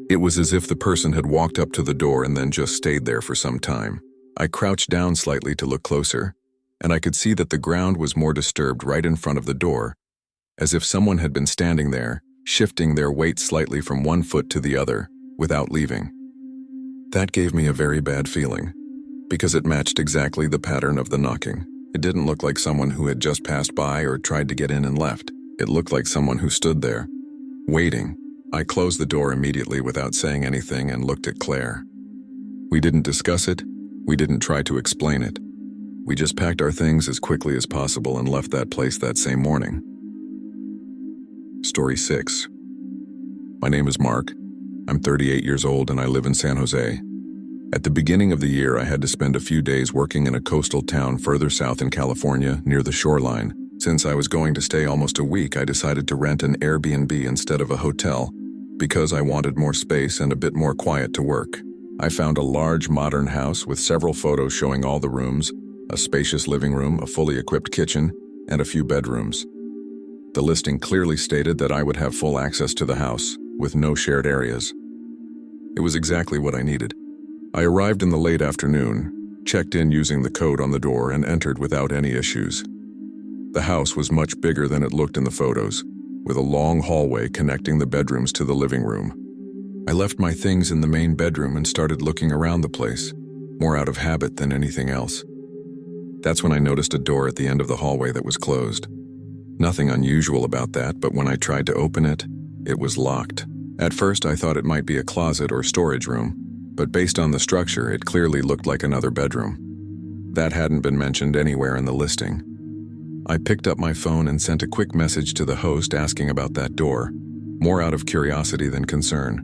It was as if the person had walked up to the door and then just stayed there for some time. I crouched down slightly to look closer, and I could see that the ground was more disturbed right in front of the door, as if someone had been standing there, shifting their weight slightly from one foot to the other, without leaving. That gave me a very bad feeling, because it matched exactly the pattern of the knocking. It didn't look like someone who had just passed by or tried to get in and left. It looked like someone who stood there, waiting. I closed the door immediately without saying anything and looked at Claire. We didn't discuss it. We didn't try to explain it. We just packed our things as quickly as possible and left that place that same morning. Story 6. My name is Mark. I'm 38 years old and I live in San Jose. At the beginning of the year, I had to spend a few days working in a coastal town further south in California, near the shoreline. Since I was going to stay almost a week, I decided to rent an Airbnb instead of a hotel, because I wanted more space and a bit more quiet to work. I found a large modern house with several photos showing all the rooms, a spacious living room, a fully equipped kitchen, and a few bedrooms. The listing clearly stated that I would have full access to the house, with no shared areas. It was exactly what I needed. I arrived in the late afternoon, checked in using the code on the door, and entered without any issues. The house was much bigger than it looked in the photos, with a long hallway connecting the bedrooms to the living room. I left my things in the main bedroom and started looking around the place, more out of habit than anything else. That's when I noticed a door at the end of the hallway that was closed. Nothing unusual about that, but when I tried to open it, it was locked. At first, I thought it might be a closet or storage room, but based on the structure, it clearly looked like another bedroom. That hadn't been mentioned anywhere in the listing. I picked up my phone and sent a quick message to the host asking about that door, more out of curiosity than concern.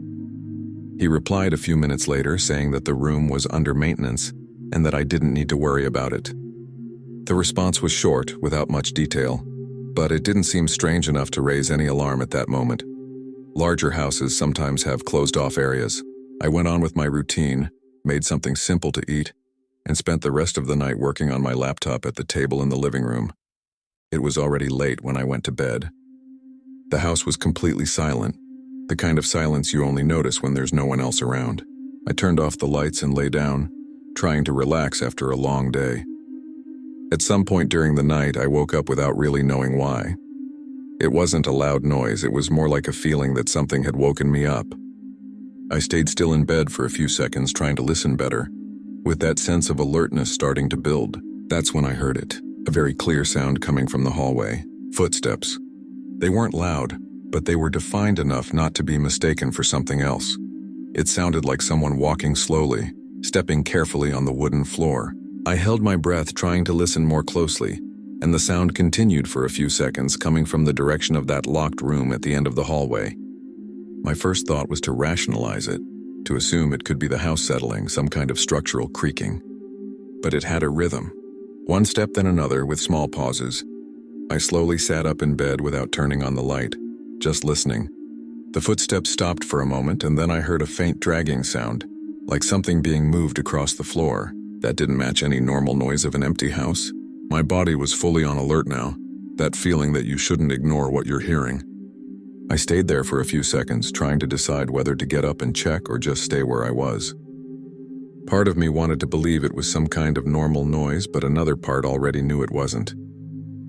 He replied a few minutes later saying that the room was under maintenance and that I didn't need to worry about it. The response was short, without much detail, but it didn't seem strange enough to raise any alarm at that moment. Larger houses sometimes have closed-off areas. I went on with my routine, made something simple to eat, and spent the rest of the night working on my laptop at the table in the living room. It was already late when I went to bed. The house was completely silent, the kind of silence you only notice when there's no one else around. I turned off the lights and lay down, trying to relax after a long day. At some point during the night, I woke up without really knowing why. It wasn't a loud noise, it was more like a feeling that something had woken me up. I stayed still in bed for a few seconds trying to listen better, with that sense of alertness starting to build. That's when I heard it, a very clear sound coming from the hallway. Footsteps. They weren't loud, but they were defined enough not to be mistaken for something else. It sounded like someone walking slowly, stepping carefully on the wooden floor. I held my breath trying to listen more closely, and the sound continued for a few seconds coming from the direction of that locked room at the end of the hallway. My first thought was to rationalize it, to assume it could be the house settling, some kind of structural creaking. But it had a rhythm. One step then another with small pauses. I slowly sat up in bed without turning on the light, just listening. The footsteps stopped for a moment and then I heard a faint dragging sound, like something being moved across the floor. That didn't match any normal noise of an empty house. My body was fully on alert now, that feeling that you shouldn't ignore what you're hearing. I stayed there for a few seconds, trying to decide whether to get up and check or just stay where I was. Part of me wanted to believe it was some kind of normal noise, but another part already knew it wasn't.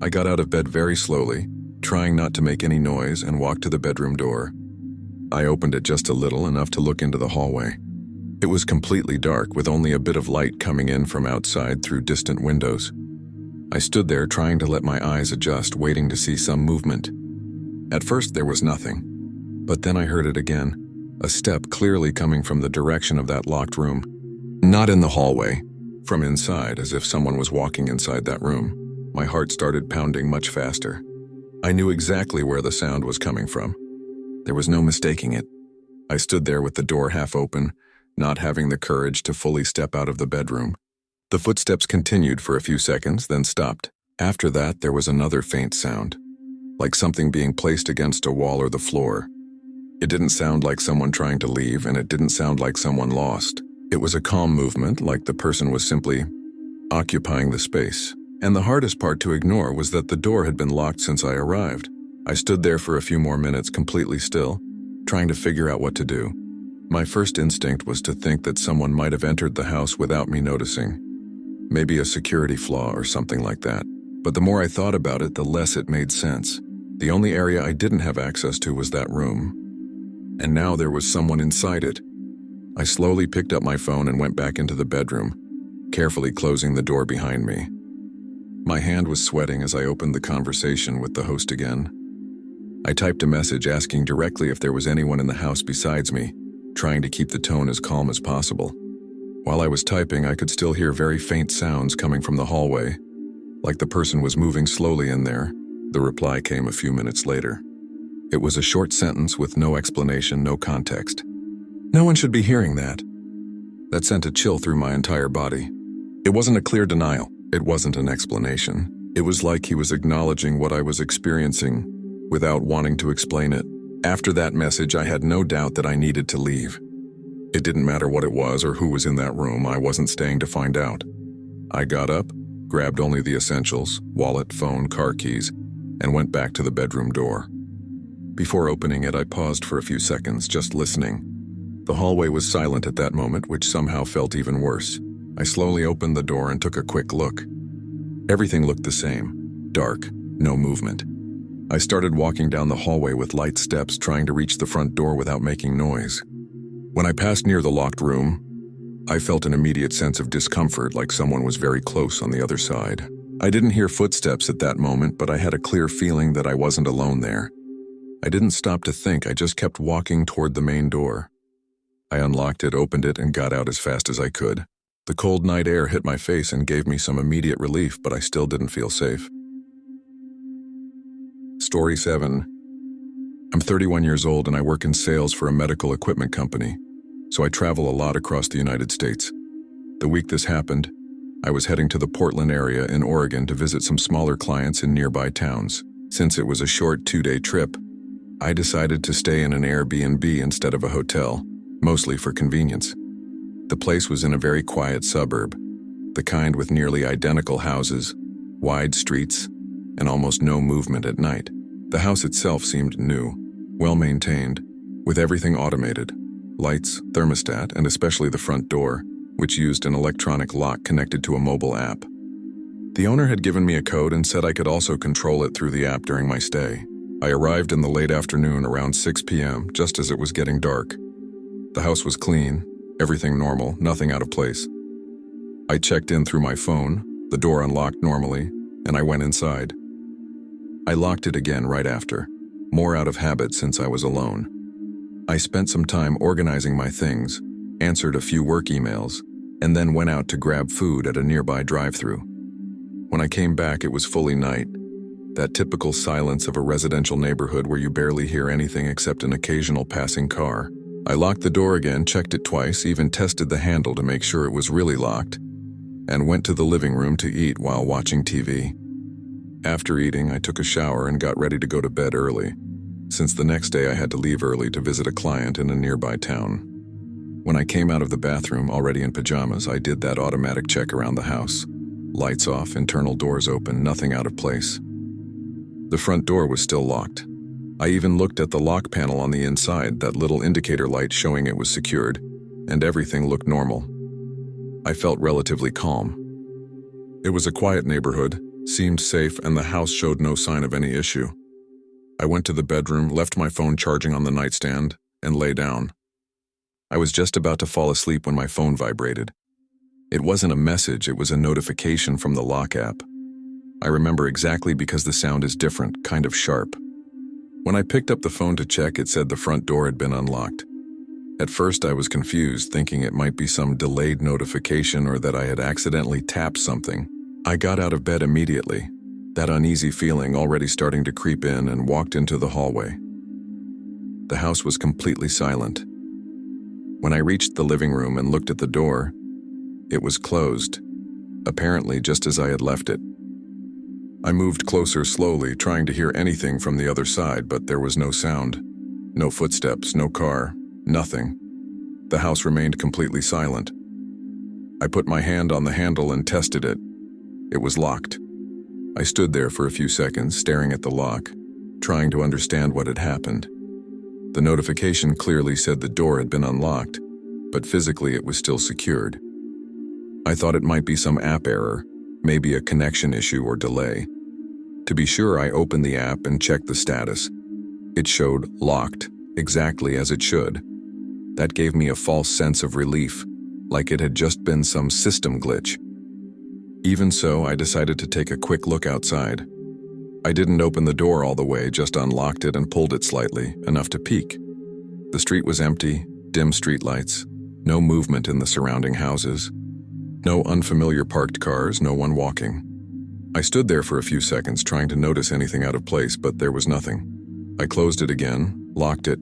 I got out of bed very slowly, trying not to make any noise, and walked to the bedroom door. I opened it just a little, enough to look into the hallway. It was completely dark, with only a bit of light coming in from outside through distant windows. I stood there trying to let my eyes adjust, waiting to see some movement. At first there was nothing, but then I heard it again, a step clearly coming from the direction of that locked room. Not in the hallway, from inside, as if someone was walking inside that room. My heart started pounding much faster. I knew exactly where the sound was coming from. There was no mistaking it. I stood there with the door half open, not having the courage to fully step out of the bedroom. The footsteps continued for a few seconds, then stopped. After that, there was another faint sound, like something being placed against a wall or the floor. It didn't sound like someone trying to leave, and it didn't sound like someone lost. It was a calm movement, like the person was simply occupying the space. And the hardest part to ignore was that the door had been locked since I arrived. I stood there for a few more minutes completely still, trying to figure out what to do. My first instinct was to think that someone might have entered the house without me noticing. Maybe a security flaw or something like that. But the more I thought about it, the less it made sense. The only area I didn't have access to was that room, and now there was someone inside it. I slowly picked up my phone and went back into the bedroom, carefully closing the door behind me. My hand was sweating as I opened the conversation with the host again. I typed a message asking directly if there was anyone in the house besides me, trying to keep the tone as calm as possible. While I was typing, I could still hear very faint sounds coming from the hallway, like the person was moving slowly in there. The reply came a few minutes later. It was a short sentence with no explanation, no context. No one should be hearing that. That sent a chill through my entire body. It wasn't a clear denial. It wasn't an explanation. It was like he was acknowledging what I was experiencing without wanting to explain it. After that message, I had no doubt that I needed to leave. It didn't matter what it was or who was in that room. I wasn't staying to find out. I got up, grabbed only the essentials, wallet, phone, car keys, and went back to the bedroom door. Before opening it, I paused for a few seconds, just listening. The hallway was silent at that moment, which somehow felt even worse. I slowly opened the door and took a quick look. Everything looked the same. Dark, no movement. I started walking down the hallway with light steps, trying to reach the front door without making noise. When I passed near the locked room, I felt an immediate sense of discomfort, like someone was very close on the other side. I didn't hear footsteps at that moment, but I had a clear feeling that I wasn't alone there. I didn't stop to think, I just kept walking toward the main door. I unlocked it, opened it, and got out as fast as I could. The cold night air hit my face and gave me some immediate relief, but I still didn't feel safe. Story 7. I'm 31 years old and I work in sales for a medical equipment company, so I travel a lot across the United States. The week this happened, I was heading to the Portland area in Oregon to visit some smaller clients in nearby towns. Since it was a short 2-day trip, I decided to stay in an Airbnb instead of a hotel, mostly for convenience. The place was in a very quiet suburb, the kind with nearly identical houses, wide streets, and almost no movement at night. The house itself seemed new, well-maintained, with everything automated: lights, thermostat, and especially the front door, which used an electronic lock connected to a mobile app. The owner had given me a code and said I could also control it through the app during my stay. I arrived in the late afternoon around 6 p.m., just as it was getting dark. The house was clean, everything normal, nothing out of place. I checked in through my phone, the door unlocked normally, and I went inside. I locked it again right after, more out of habit since I was alone. I spent some time organizing my things, answered a few work emails, and then went out to grab food at a nearby drive-thru. When I came back, it was fully night, that typical silence of a residential neighborhood where you barely hear anything except an occasional passing car. I locked the door again, checked it twice, even tested the handle to make sure it was really locked, and went to the living room to eat while watching TV. After eating, I took a shower and got ready to go to bed early, since the next day I had to leave early to visit a client in a nearby town. When I came out of the bathroom, already in pajamas, I did that automatic check around the house. Lights off, internal doors open, nothing out of place. The front door was still locked. I even looked at the lock panel on the inside, that little indicator light showing it was secured, and everything looked normal. I felt relatively calm. It was a quiet neighborhood, seemed safe, and the house showed no sign of any issue. I went to the bedroom, left my phone charging on the nightstand, and lay down. I was just about to fall asleep when my phone vibrated. It wasn't a message, it was a notification from the lock app. I remember exactly because the sound is different, kind of sharp. When I picked up the phone to check, it said the front door had been unlocked. At first I was confused, thinking it might be some delayed notification or that I had accidentally tapped something. I got out of bed immediately, that uneasy feeling already starting to creep in, and walked into the hallway. The house was completely silent. When I reached the living room and looked at the door, it was closed, apparently just as I had left it. I moved closer slowly, trying to hear anything from the other side, but there was no sound. No footsteps, no car, nothing. The house remained completely silent. I put my hand on the handle and tested it. It was locked. I stood there for a few seconds, staring at the lock, trying to understand what had happened. The notification clearly said the door had been unlocked, but physically it was still secured. I thought it might be some app error, maybe a connection issue or delay. To be sure, I opened the app and checked the status. It showed locked, exactly as it should. That gave me a false sense of relief, like it had just been some system glitch. Even so, I decided to take a quick look outside. I didn't open the door all the way, just unlocked it and pulled it slightly, enough to peek. The street was empty, dim streetlights, no movement in the surrounding houses, no unfamiliar parked cars, no one walking. I stood there for a few seconds trying to notice anything out of place, but there was nothing. I closed it again, locked it,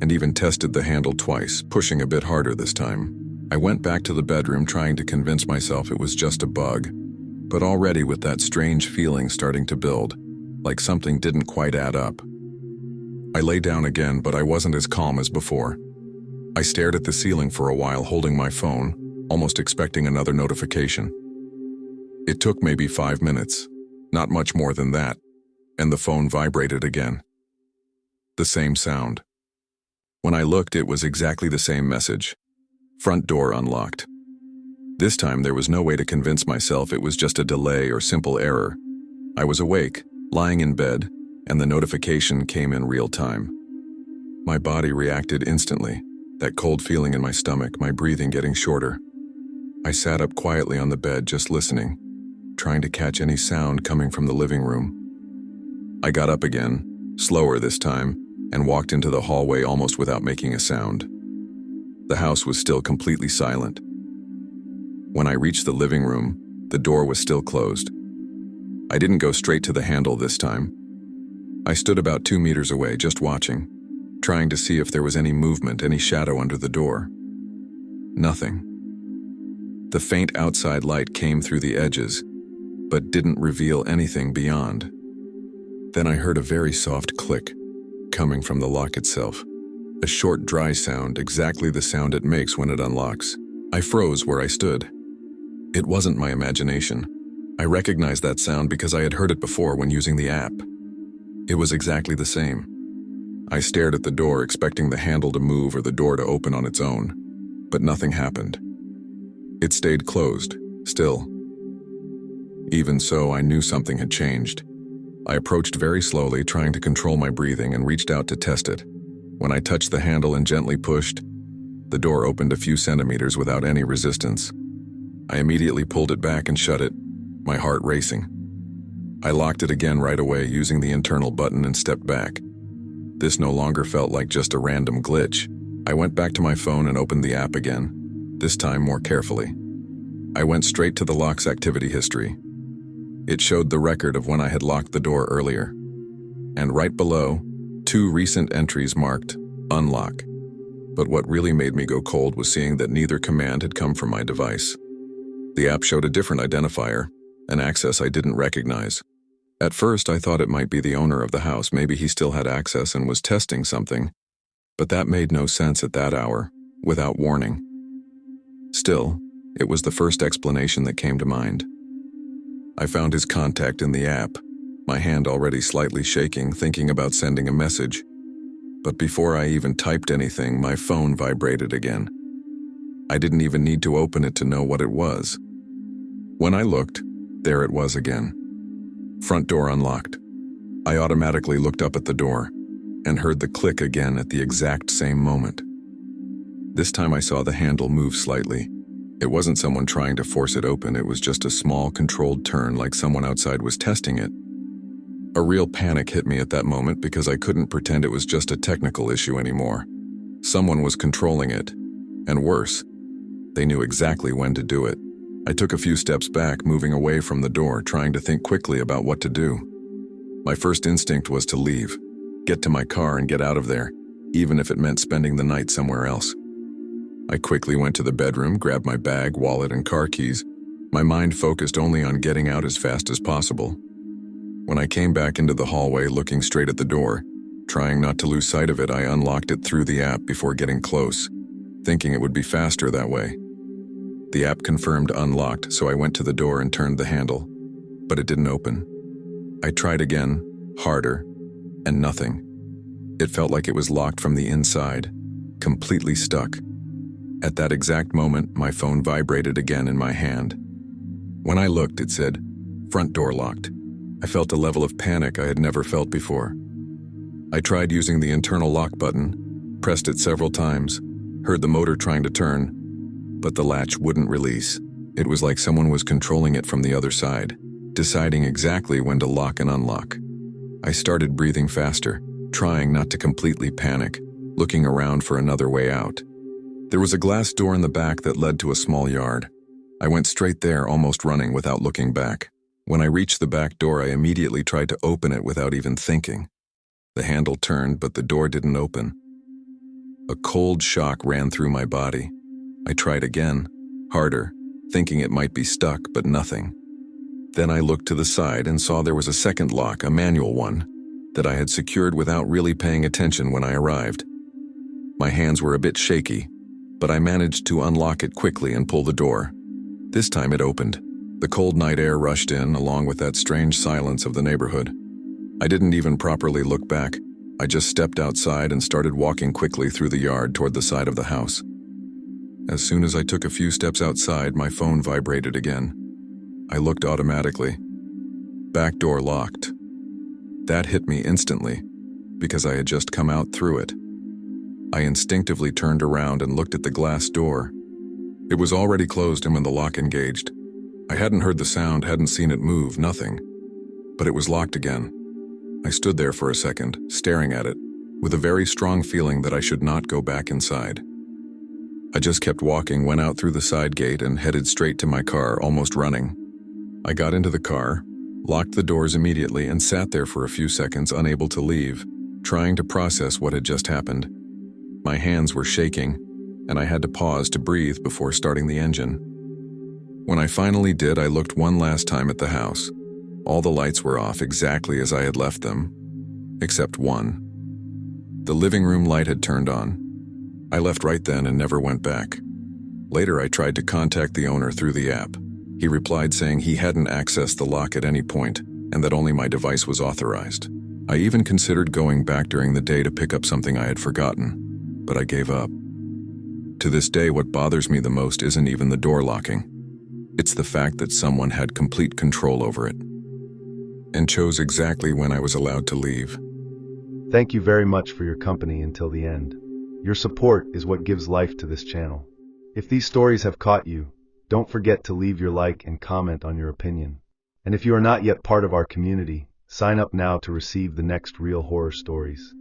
and even tested the handle twice, pushing a bit harder this time. I went back to the bedroom trying to convince myself it was just a bug, but already with that strange feeling starting to build, like something didn't quite add up. I lay down again, but I wasn't as calm as before. I stared at the ceiling for a while, holding my phone, almost expecting another notification. It took maybe 5 minutes, not much more than that, and the phone vibrated again. The same sound. When I looked, it was exactly the same message. Front door unlocked. This time there was no way to convince myself it was just a delay or simple error. I was awake, lying in bed, and the notification came in real time. My body reacted instantly, that cold feeling in my stomach, my breathing getting shorter. I sat up quietly on the bed, just listening, trying to catch any sound coming from the living room. I got up again, slower this time, and walked into the hallway almost without making a sound. The house was still completely silent. When I reached the living room, the door was still closed. I didn't go straight to the handle this time. I stood about 2 meters away, just watching, trying to see if there was any movement, any shadow under the door. Nothing. The faint outside light came through the edges, but didn't reveal anything beyond. Then I heard a very soft click, coming from the lock itself. A short, dry sound, exactly the sound it makes when it unlocks. I froze where I stood. It wasn't my imagination. I recognized that sound because I had heard it before when using the app. It was exactly the same. I stared at the door, expecting the handle to move or the door to open on its own, but nothing happened. It stayed closed, still. Even so, I knew something had changed. I approached very slowly, trying to control my breathing, and reached out to test it. When I touched the handle and gently pushed, the door opened a few centimeters without any resistance. I immediately pulled it back and shut it, my heart racing. I locked it again right away, using the internal button, and stepped back. This no longer felt like just a random glitch. I went back to my phone and opened the app again, this time more carefully. I went straight to the lock's activity history. It showed the record of when I had locked the door earlier. And right below, 2 recent entries marked unlock. But what really made me go cold was seeing that neither command had come from my device. The app showed a different identifier, an access I didn't recognize. At first, I thought it might be the owner of the house. Maybe he still had access and was testing something. But that made no sense at that hour, without warning. Still, it was the first explanation that came to mind. I found his contact in the app, my hand already slightly shaking, thinking about sending a message. But before I even typed anything, my phone vibrated again. I didn't even need to open it to know what it was. When I looked, there it was again. Front door unlocked. I automatically looked up at the door and heard the click again at the exact same moment. This time I saw the handle move slightly. It wasn't someone trying to force it open, it was just a small, controlled turn, like someone outside was testing it. A real panic hit me at that moment because I couldn't pretend it was just a technical issue anymore. Someone was controlling it, and worse, they knew exactly when to do it. I took a few steps back, moving away from the door, trying to think quickly about what to do. My first instinct was to leave, get to my car and get out of there, even if it meant spending the night somewhere else. I quickly went to the bedroom, grabbed my bag, wallet, and car keys, my mind focused only on getting out as fast as possible. When I came back into the hallway, looking straight at the door, trying not to lose sight of it, I unlocked it through the app before getting close, thinking it would be faster that way. The app confirmed unlocked, so I went to the door and turned the handle, but it didn't open. I tried again, harder, and nothing. It felt like it was locked from the inside, completely stuck. At that exact moment, my phone vibrated again in my hand. When I looked, it said, "Front door locked." I felt a level of panic I had never felt before. I tried using the internal lock button, pressed it several times, heard the motor trying to turn, but the latch wouldn't release. It was like someone was controlling it from the other side, deciding exactly when to lock and unlock. I started breathing faster, trying not to completely panic, looking around for another way out. There was a glass door in the back that led to a small yard. I went straight there, almost running without looking back. When I reached the back door, I immediately tried to open it without even thinking. The handle turned, but the door didn't open. A cold shock ran through my body. I tried again, harder, thinking it might be stuck, but nothing. Then I looked to the side and saw there was a second lock, a manual one, that I had secured without really paying attention when I arrived. My hands were a bit shaky, but I managed to unlock it quickly and pull the door. This time it opened. The cold night air rushed in, along with that strange silence of the neighborhood. I didn't even properly look back. I just stepped outside and started walking quickly through the yard toward the side of the house. As soon as I took a few steps outside, my phone vibrated again. I looked automatically. Back door locked. That hit me instantly, because I had just come out through it. I instinctively turned around and looked at the glass door. It was already closed and when the lock engaged. I hadn't heard the sound, hadn't seen it move, nothing. But it was locked again. I stood there for a second, staring at it, with a very strong feeling that I should not go back inside. I just kept walking, went out through the side gate and headed straight to my car, almost running. I got into the car, locked the doors immediately, and sat there for a few seconds, unable to leave, trying to process what had just happened. My hands were shaking, and I had to pause to breathe before starting the engine. When I finally did, I looked one last time at the house. All the lights were off exactly as I had left them, except one. The living room light had turned on. I left right then and never went back. Later, I tried to contact the owner through the app. He replied saying he hadn't accessed the lock at any point and that only my device was authorized. I even considered going back during the day to pick up something I had forgotten, but I gave up. To this day, what bothers me the most isn't even the door locking. It's the fact that someone had complete control over it and chose exactly when I was allowed to leave. Thank you very much for your company until the end. Your support is what gives life to this channel. If these stories have caught you, don't forget to leave your like and comment on your opinion. And if you are not yet part of our community, sign up now to receive the next real horror stories.